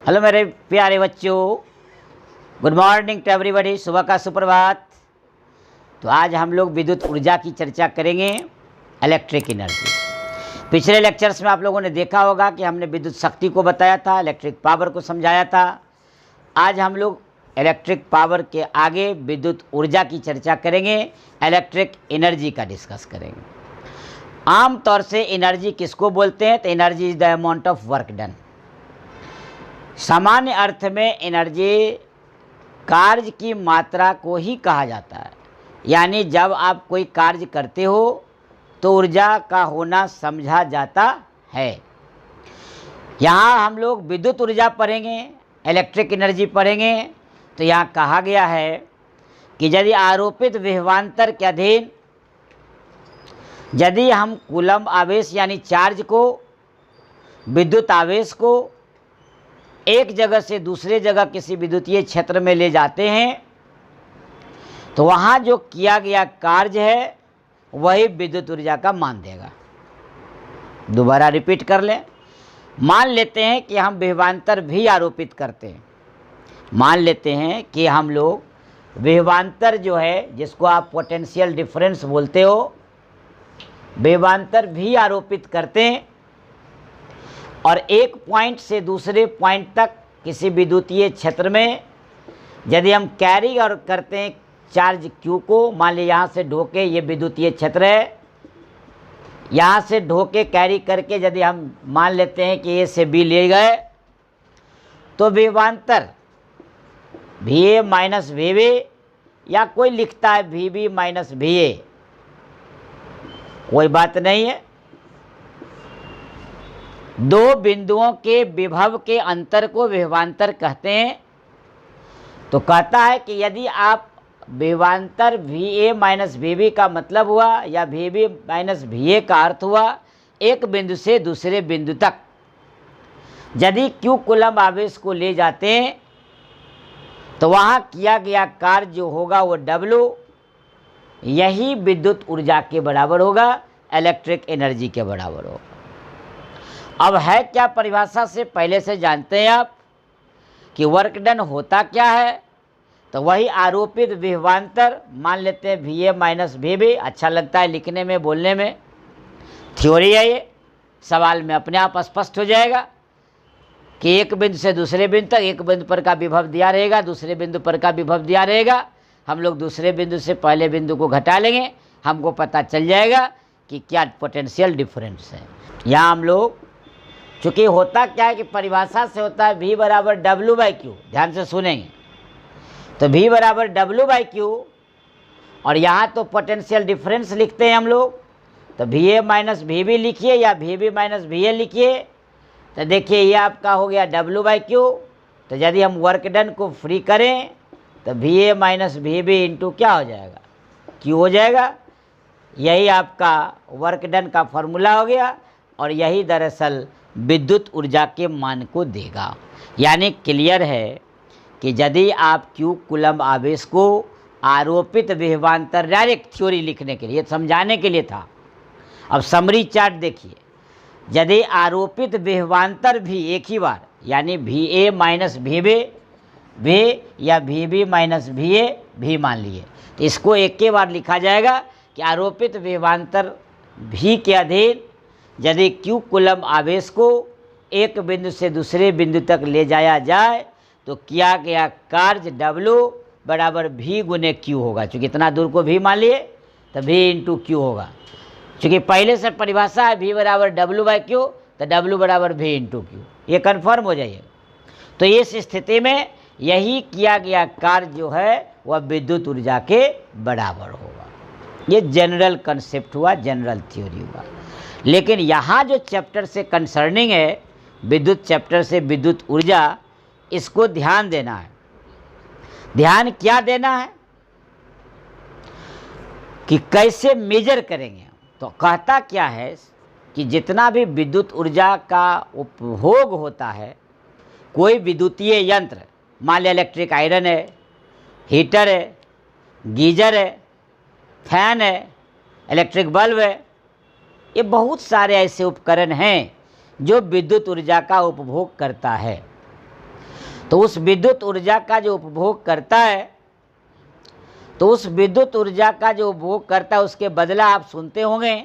Hello मेरे प्यारे बच्चों, गुड मॉर्निंग टू एवरीबॉडी। सुबह का सुप्रभात। तो आज हम लोग विद्युत ऊर्जा की चर्चा करेंगे, इलेक्ट्रिक एनर्जी। पिछले लेक्चर्स में आप लोगों ने देखा होगा कि हमने विद्युत शक्ति को बताया था, इलेक्ट्रिक पावर को समझाया था। आज हम लोग इलेक्ट्रिक पावर के आगे विद्युत ऊर्जा की चर्चा करेंगे, इलेक्ट्रिक एनर्जी का डिस्कस करेंगे। आम तौर से एनर्जी किसको बोलते हैं? तो energy is the amount of work done. सामान्य अर्थ में एनर्जी कार्य की मात्रा को ही कहा जाता है। यानी जब आप कोई कार्य करते हो तो ऊर्जा का होना समझा जाता है। यहाँ हम लोग विद्युत ऊर्जा पढ़ेंगे, इलेक्ट्रिक एनर्जी पढ़ेंगे। तो यहाँ कहा गया है कि यदि आरोपित विभवांतर के अधीन यदि हम कूलम्ब आवेश यानी चार्ज को, विद्युत आवेश को एक जगह से दूसरे जगह किसी विद्युतीय क्षेत्र में ले जाते हैं तो वहाँ जो किया गया कार्य है वही विद्युत ऊर्जा का मान देगा। दोबारा रिपीट कर लें। मान लेते हैं कि हम विभवांतर भी आरोपित करते हैं। मान लेते हैं कि हम लोग विभवांतर जो है, जिसको आप पोटेंशियल डिफरेंस बोलते हो, विभवांतर भी आरोपित करते हैं और एक पॉइंट से दूसरे पॉइंट तक किसी विद्युतीय क्षेत्र में यदि हम कैरी और करते हैं चार्ज Q को, मान लीजिए यहाँ से ढोके, ये विद्युतीय क्षेत्र है, यहाँ से ढोके कैरी करके यदि हम मान लेते हैं कि A से B ले गए तो विभवांतर VA माइनस VB, या कोई लिखता है VB माइनस VA, कोई बात नहीं है। दो बिंदुओं के विभव के अंतर को विभवांतर कहते हैं। तो कहता है कि यदि आप विभवांतर VA माइनस VB का मतलब हुआ या VB माइनस VA का अर्थ हुआ एक बिंदु से दूसरे बिंदु तक यदि Q कूलम्ब आवेश को ले जाते हैं तो वहाँ किया गया कार्य जो होगा वो W, यही विद्युत ऊर्जा के बराबर होगा, इलेक्ट्रिक एनर्जी के बराबर होगा। अब है क्या परिभाषा से पहले से जानते हैं आप कि वर्क डन होता क्या है? तो वही आरोपित विभवांतर, मान लेते हैं VA माइनस VB। अच्छा लगता है लिखने में, बोलने में, थ्योरी है ये, सवाल में अपने आप स्पष्ट हो जाएगा कि एक बिंदु से दूसरे बिंदु तक एक बिंदु पर का विभव दिया रहेगा, दूसरे बिंदु पर का विभव दिया रहेगा। हम लोग दूसरे बिंदु से पहले बिंदु को घटा लेंगे, हमको पता चल जाएगा कि क्या पोटेंशियल डिफरेंस है। यहाँ हम लोग, चूँकि होता क्या है कि परिभाषा से होता है V बराबर W/Q, ध्यान से सुनेंगे। तो V बराबर W/Q और यहाँ तो पोटेंशियल डिफरेंस लिखते हैं हम लोग, तो VA माइनस VB लिखिए या VB माइनस VA लिखिए। तो देखिए ये आपका हो गया W/Q। तो यदि हम वर्क डन को फ्री करें तो VA माइनस VB इंटू क्या हो जाएगा? Q हो जाएगा। यही आपका वर्क डन का फॉर्मूला हो गया और यही दरअसल विद्युत ऊर्जा के मान को देगा। यानी क्लियर है कि यदि आप Q कूलम्ब आवेश को आरोपित विभवांतर, डायरेक्ट थ्योरी लिखने के लिए, समझाने के लिए था। अब समरी चार्ट देखिए, यदि आरोपित विभवांतर भी एक ही बार, यानी VA माइनस VB V या VB माइनस VA भी मान लिए, तो इसको एक के बार लिखा जाएगा कि आरोपित विभवांतर V के अधीन यदि Q कूलम्ब आवेश को एक बिंदु से दूसरे बिंदु तक ले जाया जाए तो किया गया कार्य W बराबर V गुने Q होगा। चूँकि इतना दूर को V मान लिए तो V इंटू Q होगा। चूँकि पहले से परिभाषा है V बराबर W/Q, तो W बराबर V इंटू Q, ये कन्फर्म हो जाइए। तो इस स्थिति में यही किया गया कार्य जो है वह विद्युत ऊर्जा के बराबर होगा। ये जनरल कंसेप्ट हुआ, जनरल थ्योरी हुआ। लेकिन यहाँ जो चैप्टर से कंसर्निंग है, विद्युत चैप्टर से विद्युत ऊर्जा, इसको ध्यान देना है। ध्यान क्या देना है कि कैसे मेजर करेंगे। तो कहता क्या है कि जितना भी विद्युत ऊर्जा का उपभोग होता है, कोई विद्युतीय यंत्र, मान लिया इलेक्ट्रिक आयरन है, हीटर है, गीजर है, फैन है, इलेक्ट्रिक बल्ब है, ये बहुत सारे ऐसे उपकरण हैं जो विद्युत ऊर्जा का उपभोग करता है। तो उस विद्युत ऊर्जा का जो उपभोग करता है, तो उस विद्युत ऊर्जा का जो उपभोग करता है उसके बदला आप सुनते होंगे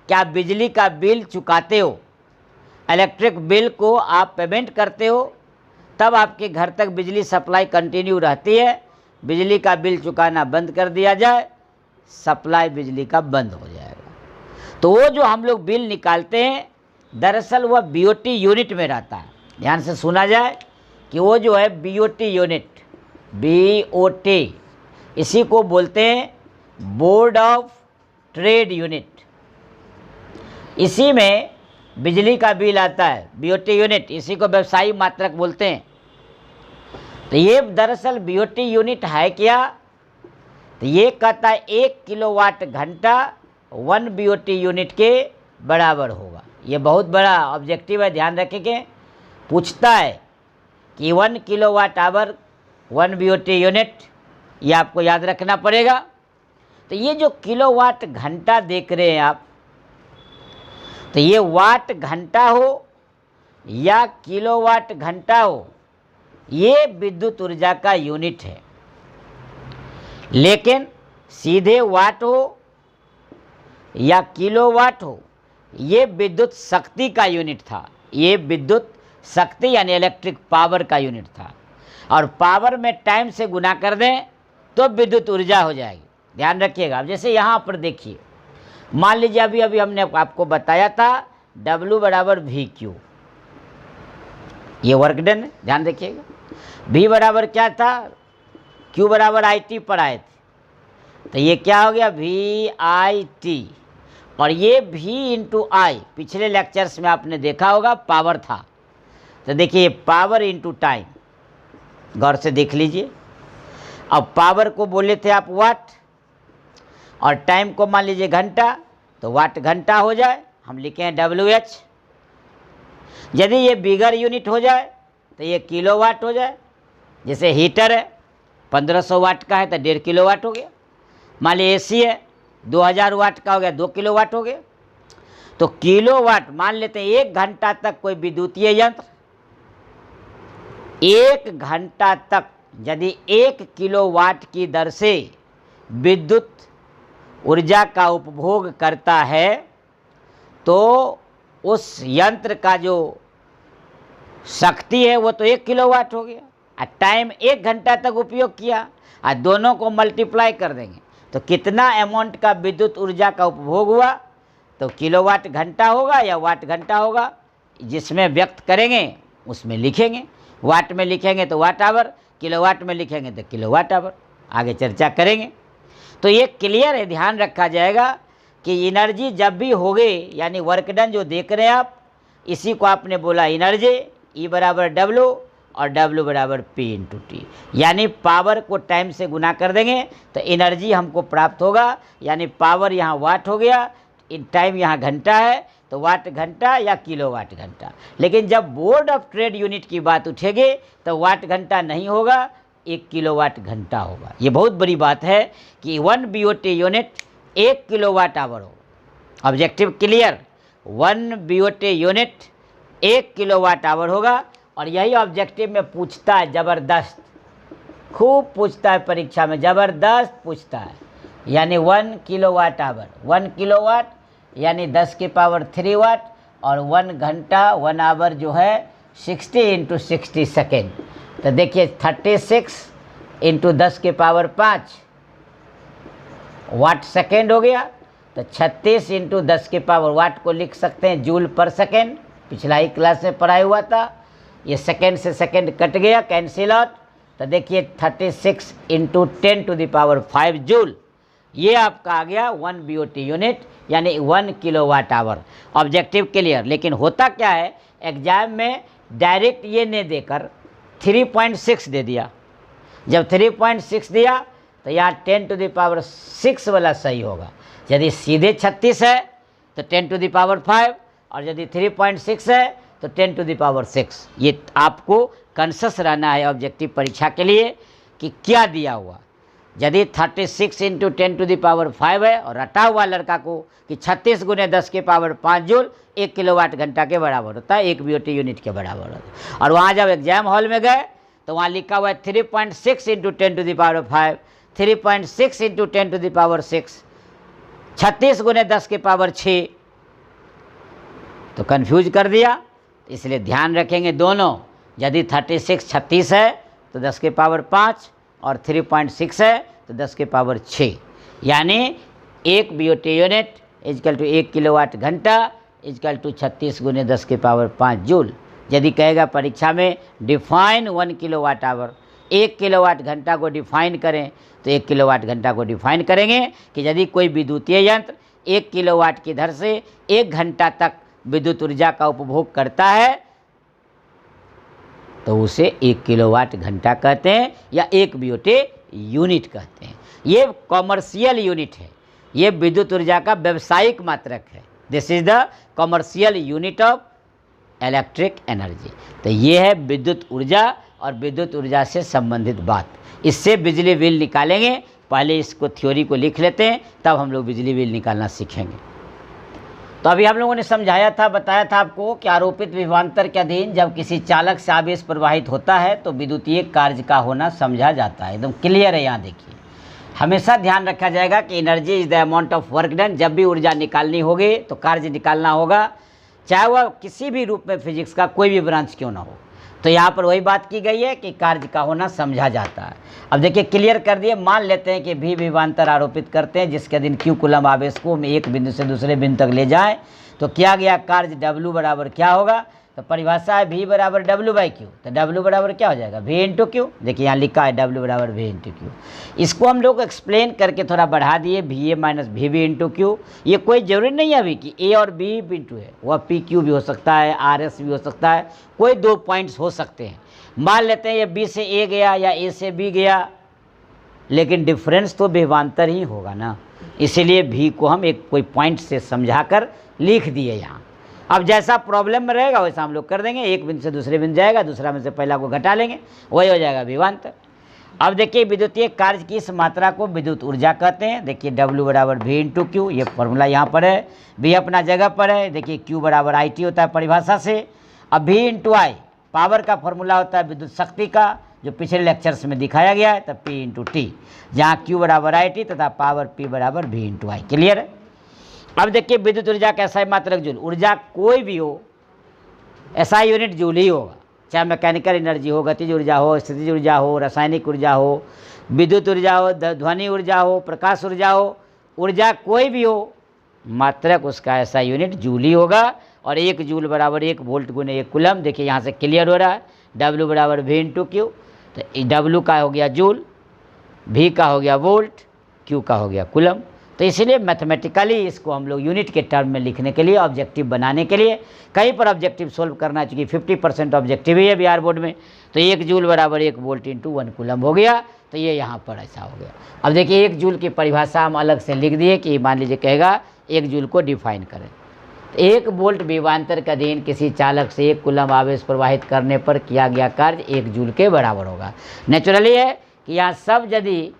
कि आप बिजली का बिल चुकाते हो, इलेक्ट्रिक बिल को आप पेमेंट करते हो, तब आपके घर तक बिजली सप्लाई कंटिन्यू रहती है। बिजली का बिल चुकाना बंद कर दिया जाए, सप्लाई बिजली का बंद हो जाएगा। तो वो जो हम लोग बिल निकालते हैं, दरअसल वह बीओटी यूनिट में रहता है। ध्यान से सुना जाए कि वो जो है बीओटी यूनिट, बीओटी, इसी को बोलते हैं बोर्ड ऑफ ट्रेड यूनिट। इसी में बिजली का बिल आता है, बीओटी यूनिट, इसी को व्यवसायी मात्रक बोलते हैं। तो ये दरअसल बीओटी यूनिट है क्या? तो ये कहता है 1 किलोवाट घंटा 1 बीओटी यूनिट के बराबर होगा। ये बहुत बड़ा ऑब्जेक्टिव है, ध्यान रखेंगे। पूछता है कि 1 किलोवाट आवर 1 बीओटी यूनिट, ये आपको याद रखना पड़ेगा। तो ये जो किलोवाट घंटा देख रहे हैं आप, तो ये वाट घंटा हो या किलोवाट घंटा हो, ये विद्युत ऊर्जा का यूनिट है। लेकिन सीधे वाट हो या किलोवाट हो, ये विद्युत शक्ति का यूनिट था। ये विद्युत शक्ति यानी इलेक्ट्रिक पावर का यूनिट था। और पावर में टाइम से गुना कर दें तो विद्युत ऊर्जा हो जाएगी। ध्यान रखिएगा। अब जैसे यहाँ पर देखिए, मान लीजिए अभी हमने आपको बताया था W बराबर वी क्यू, ये वर्क डन है, ध्यान रखिएगा। V बराबर क्या था? Q बराबर IT पर आए थे, तो ये क्या हो गया? VIT। और ये V इंटू आई, पिछले लेक्चर्स में आपने देखा होगा पावर था। तो देखिए पावर इंटू टाइम, गौर से देख लीजिए। अब पावर को बोले थे आप वाट, और टाइम को मान लीजिए घंटा, तो वाट घंटा हो जाए, हम लिखे हैं WH। यदि ये बिगर यूनिट हो जाए तो ये किलोवाट हो जाए। जैसे हीटर है 1500 वाट का है तो 1.5 किलोवाट हो गया। मान लीजिए AC है 2000 वाट का हो गया, 2 किलोवाट हो गया। तो किलोवाट मान लेते हैं 1 घंटा तक कोई विद्युतीय यंत्र, 1 घंटा तक यदि 1 किलोवाट की दर से विद्युत ऊर्जा का उपभोग करता है, तो उस यंत्र का जो शक्ति है वो तो 1 किलोवाट हो गया। और टाइम 1 घंटा तक उपयोग किया, और दोनों को मल्टीप्लाई कर देंगे तो कितना अमाउंट का विद्युत ऊर्जा का उपभोग हुआ, तो किलोवाट घंटा होगा या वाट घंटा होगा, जिसमें व्यक्त करेंगे उसमें लिखेंगे। वाट में लिखेंगे तो वाट आवर, किलोवाट में लिखेंगे तो किलोवाट आवर। आगे चर्चा करेंगे। तो ये क्लियर है, ध्यान रखा जाएगा कि एनर्जी जब भी होगे, यानी वर्क डन जो देख रहे हैं आप, इसी को आपने बोला एनर्जी, E बराबर W और W बराबर P इंटू टी। यानी पावर को टाइम से गुना कर देंगे तो एनर्जी हमको प्राप्त होगा। यानी पावर यहाँ वाट हो गया, टाइम यहाँ घंटा है, तो वाट घंटा या किलोवाट घंटा। लेकिन जब बोर्ड ऑफ ट्रेड यूनिट की बात उठेगी तो वाट घंटा नहीं होगा, 1 किलोवाट घंटा होगा। ये बहुत बड़ी बात है कि 1 बीओटी यूनिट 1 किलोवाट आवर हो। Objective clear, 1 BOT unit 1 kilowatt hour होगा। और यही ऑब्जेक्टिव में पूछता है, ज़बरदस्त, खूब पूछता है परीक्षा में, ज़बरदस्त पूछता है। यानी 1 किलोवाट आवर, 1 किलोवाट यानी 10 की पावर 3 वाट, और 1 घंटा 1 आवर जो है 60 इंटू 60 सेकेंड। तो देखिए 36 इंटू 10 की पावर 5 वाट सेकेंड हो गया। तो 36 इंटू 10 की पावर, वाट को लिख सकते हैं जूल पर सेकेंड, पिछला ही क्लास में पढ़ाया हुआ था। ये सेकेंड से सेकेंड कट गया, कैंसिल आउट। तो देखिए 36 into 10 to the power 5 joule, ये आपका आ गया 1 बीओटी यूनिट यानी 1 किलोवाट आवर। Objective clear. लेकिन होता क्या है, एग्जाम में डायरेक्ट ये नहीं देकर 3.6 दे दिया। जब 3.6 दिया तो यहाँ 10 टू द पावर 6 वाला सही होगा। यदि सीधे 36 है तो 10 टू द पावर 5, और यदि 3.6 है तो 10 टू द पावर 6। ये आपको कॉन्शियस रहना है ऑब्जेक्टिव परीक्षा के लिए कि क्या दिया हुआ। यदि 36 इंटू 10 टू द पावर 5 है और रटा हुआ लड़का को कि 36 गुने 10 के पावर 5 जूल 1 किलोवाट घंटा के बराबर होता है, 1 बीओटी यूनिट के बराबर होता है। और वहाँ जब एग्जाम हॉल में गए तो वहाँ लिखा हुआ है 3.6 इंटू 10⁵, 3.6 इंटू 10⁶, 36 गुने 10⁶। तो कन्फ्यूज कर दिया, इसलिए ध्यान रखेंगे दोनों। यदि 36 36 है तो 10⁵ और 3.6 है तो 10⁶। यानी 1 BOT unit equal to 1 kilowatt घंटा इजकल टू 36 गुने 10⁵ जूल। यदि कहेगा परीक्षा में डिफाइन 1 किलोवाट आवर, 1 किलोवाट घंटा को डिफाइन करें, तो 1 किलोवाट घंटा को डिफाइन करेंगे कि यदि कोई विद्युतीय यंत्र 1 किलोवाट की दर से 1 घंटा तक विद्युत ऊर्जा का उपभोग करता है तो उसे 1 किलोवाट घंटा कहते हैं या 1 BOT यूनिट कहते हैं। ये कॉमर्शियल यूनिट है, ये विद्युत ऊर्जा का व्यावसायिक मात्रक है। This is the commercial unit of electric energy. तो ये है विद्युत ऊर्जा और विद्युत ऊर्जा से संबंधित बात। इससे बिजली बिल निकालेंगे, पहले इसको थ्योरी को लिख लेते हैं, तब हम लोग बिजली बिल निकालना सीखेंगे। तो अभी हम लोगों ने समझाया था, बताया था आपको कि आरोपित विभवांतर के अधीन जब किसी चालक से आवेश प्रवाहित होता है तो विद्युतीय कार्य का होना समझा जाता है। एकदम क्लियर है। यहाँ देखिए, हमेशा ध्यान रखा जाएगा कि energy is the amount of work done. जब भी ऊर्जा निकालनी होगी तो कार्य निकालना होगा, चाहे वह किसी भी रूप में फिजिक्स का कोई भी ब्रांच क्यों ना हो। तो यहाँ पर वही बात की गई है कि कार्य का होना समझा जाता है। अब देखिए क्लियर कर दिए। मान लेते हैं कि भी विभवांतर आरोपित करते हैं जिसके अधीन Q कूलम आवेश को हम एक बिंदु से दूसरे बिंदु तक ले जाएं, तो किया गया कार्य W बराबर क्या होगा, तो परिभाषा है V बराबर W/Q। तो W बराबर क्या हो जाएगा, V इंटू क्यू। देखिए यहाँ लिखा है W बराबर V इंटू क्यू। इसको हम लोग एक्सप्लेन करके थोड़ा बढ़ा दिए, VA minus VB into Q. ये कोई जरूरी नहीं है अभी कि A और B इंटू है, वह PQ भी हो सकता है, RS भी हो सकता है, कोई 2 पॉइंट्स हो सकते हैं। मान लेते हैं ये B से A गया या A से B गया, लेकिन डिफरेंस तो विभवांतर ही होगा ना, इसीलिए V को हम एक कोई पॉइंट से समझाकर लिख दिए यहाँ। अब जैसा प्रॉब्लम में रहेगा वैसा हम लोग कर देंगे, एक बिंदु से दूसरे बिंदु जाएगा, दूसरा में से पहला को घटा लेंगे, वही हो जाएगा विभवांतर। अब देखिए विद्युतीय कार्य की इस मात्रा को विद्युत ऊर्जा कहते हैं। देखिए W बराबर V इंटू क्यू, ये फॉर्मूला यहाँ पर है, V अपना जगह पर है। देखिए Q बराबर IT होता है परिभाषा से। अब V इंटू I पावर का फॉर्मूला होता है विद्युत शक्ति का, जो पिछले लेक्चर्स में दिखाया गया है, तब P इंटू T, जहाँ Q बराबर IT तथा पावर P बराबर V इंटू I। क्लियर है। अब देखिए विद्युत ऊर्जा का SI मात्रक जूल। ऊर्जा कोई भी हो, SI यूनिट जूल ही होगा, चाहे मैकेनिकल एनर्जी हो, गतिज ऊर्जा हो, स्थितिज ऊर्जा हो, रासायनिक ऊर्जा हो, विद्युत ऊर्जा हो, ध्वनि ऊर्जा हो, प्रकाश ऊर्जा हो, ऊर्जा कोई भी हो, मात्रक उसका SI यूनिट जूल ही होगा। और 1 जूल बराबर 1 वोल्ट गुने 1 कूलम। देखिए यहाँ से क्लियर हो रहा है, W बराबर V इंटू क्यू। तो W का हो गया जूल, V का हो गया वोल्ट, Q का हो गया कूलम। तो इसीलिए मैथमेटिकली इसको हम लोग यूनिट के टर्म में लिखने के लिए, ऑब्जेक्टिव बनाने के लिए, कहीं पर ऑब्जेक्टिव सोल्व करना, चूँकि 50% ऑब्जेक्टिव ही है बिहार बोर्ड में, तो 1 जूल बराबर 1 वोल्ट इंटू 1 कूलम हो गया। तो ये यहाँ पर ऐसा हो गया। अब देखिए 1 जूल की परिभाषा हम अलग से लिख दिए कि मान लीजिए कहेगा 1 जूल को डिफाइन करें। 1 वोल्ट विभवांतर के अधीन किसी चालक से 1 कूलम आवेश प्रवाहित करने पर किया गया कार्य 1 जूल के बराबर होगा। नेचुरली है कि यहाँ सब यदि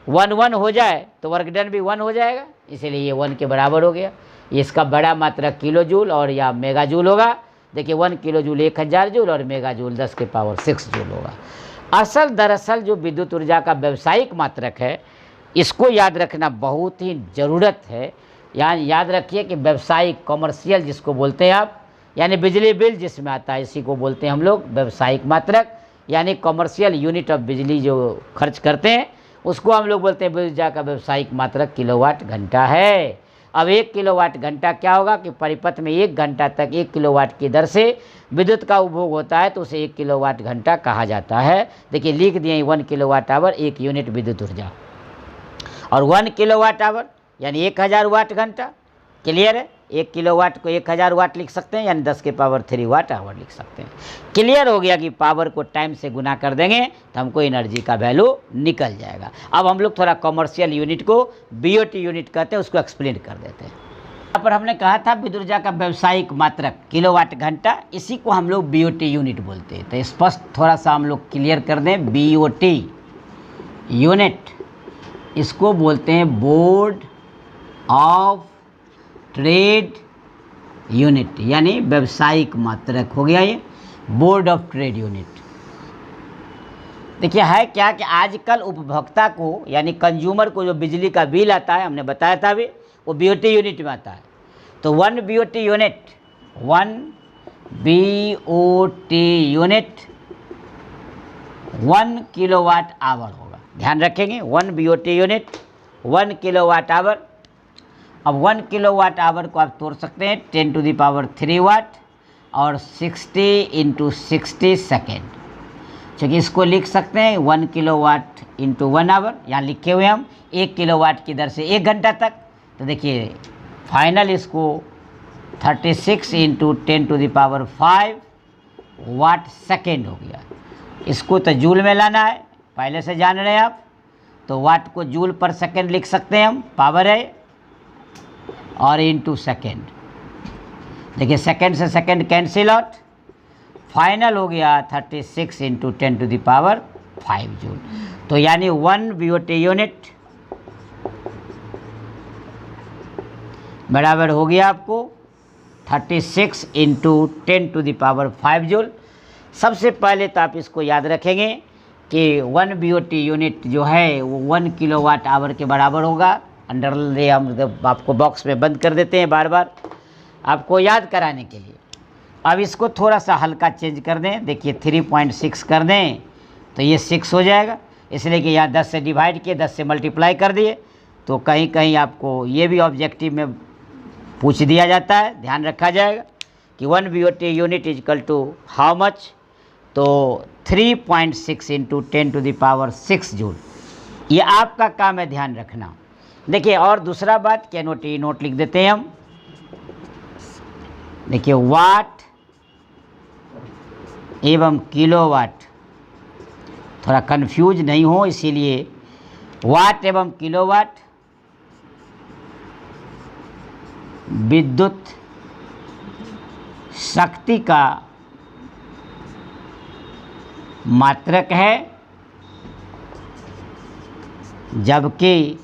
1 हो जाए तो वर्क डन भी 1 हो जाएगा, इसीलिए ये 1 के बराबर हो गया। इसका बड़ा मात्रक किलो जूल और या मेगा जूल होगा। देखिए 1 किलो जूल 1000 जूल और मेगा जूल 10⁶ जूल होगा। दरअसल जो विद्युत ऊर्जा का व्यावसायिक मात्रक है, इसको याद रखना बहुत ही ज़रूरत है। यहाँ याद रखिए कि व्यावसायिक, कॉमर्शियल जिसको बोलते हैं आप, यानी बिजली बिल जिसमें आता है, इसी को बोलते हैं हम लोग व्यावसायिक मात्रक, यानी कॉमर्शियल यूनिट ऑफ बिजली जो खर्च करते हैं उसको हम लोग बोलते हैं विद्युत ऊर्जा का व्यावसायिक मात्रक किलोवाट घंटा है। अब 1 किलोवाट घंटा क्या होगा कि परिपथ में 1 घंटा तक 1 किलोवाट की दर से विद्युत का उपभोग होता है, तो उसे 1 किलोवाट घंटा कहा जाता है। देखिए लिख दिए 1 किलोवाट आवर 1 यूनिट विद्युत ऊर्जा, और 1 किलोवाट आवर यानी 1000 वाट घंटा। क्लियर है। 1 किलोवाट को 1000 वाट लिख सकते हैं, यानी 10⁻³ वाट आवर लिख सकते हैं। क्लियर हो गया कि पावर को टाइम से गुना कर देंगे तो हमको एनर्जी का वैल्यू निकल जाएगा। अब हम लोग थोड़ा कॉमर्शियल यूनिट को BOT यूनिट कहते हैं, उसको एक्सप्लेन कर देते हैं। यहाँ पर हमने कहा था विद्युत ऊर्जा का व्यावसायिक मात्रक किलोवाट घंटा, इसी को हम लोग BOT यूनिट बोलते हैं। तो स्पष्ट थोड़ा सा हम लोग क्लियर कर दें, BOT यूनिट इसको बोलते हैं बोर्ड ऑफ ट्रेड यूनिट, यानी व्यावसायिक मात्रक हो गया ये बोर्ड ऑफ ट्रेड यूनिट। देखिए है क्या कि आजकल उपभोक्ता को यानी कंज्यूमर को जो बिजली का बिल आता है, हमने बताया था अभी, वो BOT यूनिट में आता है। तो 1 BOT यूनिट 1 किलोवाट आवर होगा। ध्यान रखेंगे 1 BOT यूनिट 1 किलोवाट आवर। अब 1 किलोवाट आवर को आप तोड़ सकते हैं 10⁻³ वाट और 60 × 60 सेकेंड। क्योंकि इसको लिख सकते हैं 1 किलोवाट × 1 आवर, यहाँ लिखे हुए हम 1 किलोवाट की दर से 1 घंटा तक। तो देखिए फाइनल इसको 36 × 10⁵ वाट सेकेंड हो गया। इसको तो जूल में लाना है, पहले से जान रहे हैं आप। तो वाट को जूल पर सेकेंड लिख सकते हैं हम, पावर है, और इंटू सेकेंड। देखिए सेकेंड से सेकेंड कैंसिल आउट, फाइनल हो गया 36 × 10⁵ जूल। तो यानी 1 BOT यूनिट बराबर हो गया आपको 36 × 10⁵ जूल। सबसे पहले तो आप इसको याद रखेंगे कि 1 BOT यूनिट जो है वो 1 किलोवाट आवर के बराबर होगा। अंडरले हम आपको बॉक्स में बंद कर देते हैं बार बार आपको याद कराने के लिए। अब इसको थोड़ा सा हल्का चेंज कर दें, देखिए 3.6 कर दें तो ये 6 हो जाएगा, इसलिए कि यहाँ 10 से डिवाइड किए, 10 से मल्टीप्लाई कर दिए। तो कहीं कहीं आपको ये भी ऑब्जेक्टिव में पूछ दिया जाता है, ध्यान रखा जाएगा कि 1 BOT unit equal to how much. तो 3.6 × 10⁻6 जूल। ये आपका काम है ध्यान रखना। देखिए और दूसरा बात क्या नोट लिख देते हैं हम। देखिए वाट एवं किलोवाट, थोड़ा कंफ्यूज नहीं हो इसीलिए वाट एवं किलोवाट विद्युत शक्ति का मात्रक है, जबकि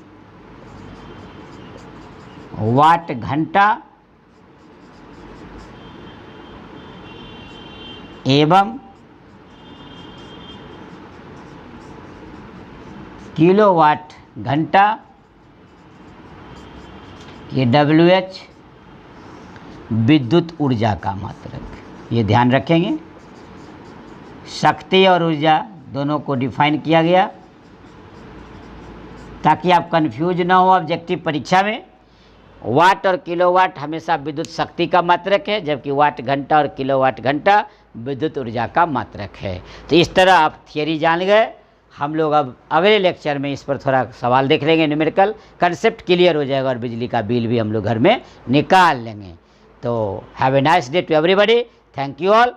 वाट घंटा एवं किलोवाट घंटा ये WH विद्युत ऊर्जा का मात्रक। ये ध्यान रखेंगे, शक्ति और ऊर्जा दोनों को डिफाइन किया गया ताकि आप कंफ्यूज ना हो ऑब्जेक्टिव परीक्षा में। वाट और किलोवाट हमेशा विद्युत शक्ति का मात्रक है, जबकि वाट घंटा और किलोवाट घंटा विद्युत ऊर्जा का मात्रक है। तो इस तरह आप थियरी जान गए। हम लोग अब अगले लेक्चर में इस पर थोड़ा सवाल देख लेंगे, न्यूमेरिकल कंसेप्ट क्लियर हो जाएगा और बिजली का बिल भी हम लोग घर में निकाल लेंगे। तो have a nice day to everybody, thank you all.